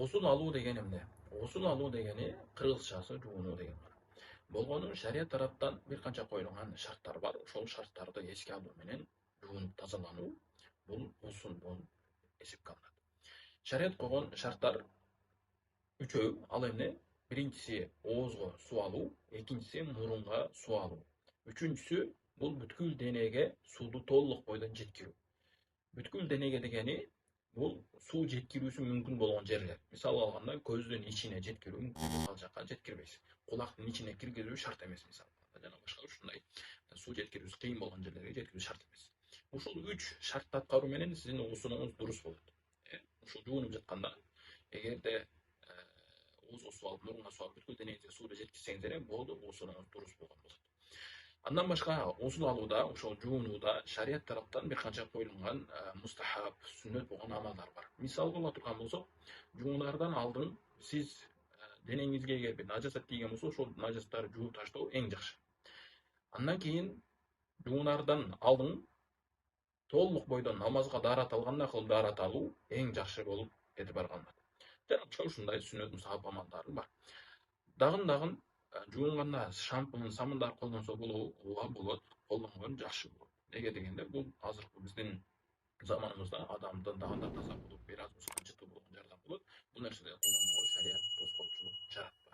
Гусул алуу деген эмне? Гусул алуу дегени кыргызчасы жуунуу деген бар. Болгону шарият тараптан бир канча коюлган шарттар бар. Ошол шарттарды эске алуу менен жуунуп тазалануу бул гусул болуп эсепке алынат. Шарият койгон шарттар үчөө. Ал эмне? Биринчиси оозго суу алуу, экинчиси мурунга суу алуу. Үчүнчүсү бул бүткүл денеге сууну толук бойдон жеткирүү. Бүткүл денеге дегени бул суу жеткирүүсү мүмкүн болгон жерлер. Мисалы алганда көздүн ичине жеткирүү мүмкүн, ал жака жеткирбейсиз. Кулактын ичине киргизүү шарт эмес, мисалы жана башка ушундай суу жеткирүүсү кыйын болгон жерлерге жеткирүү шарт эмес. Ушул 3 шартты аткаруу менен сиздин уусуңуз дурус болот. Ушул жуунуп жатканда эгерде оозго суу алып, мурунга суу алып, бүткүл денеңизге сууну жеткирсеңиз эле болду, уусуңуз дурус болгон болот. Андан башка гусул алууда, ошол жуунууда шарият тараптан бир канча коюлган мустахаб, сүннөт болгон амалдар бар. Мисалга ала турган болсок, жуунаардан алдын сиз денеңизге эгер бир нажасат тийген болсо, ошол нажасаттарды жууп таштоо эң жакшы. Андан кийин жуунаардан алдын толук бойдон намазга даарат алгандай кылып даарат алуу эң жакшы болуп этибарга алынат. Жана башка ушундай сүннөт мустахаб амалдар бар. Дагын жуунганда шампунь, самындар колдонсо болот, колдонгон жакшы болот. Неге дегенде бул азыркы биздин заманыбызда адамдын дагы да таза болуп, бир аз болсо жыты болгон жардам болот. Бул нерселерди колдонууга шарият тоскоолчулук жаратпайт.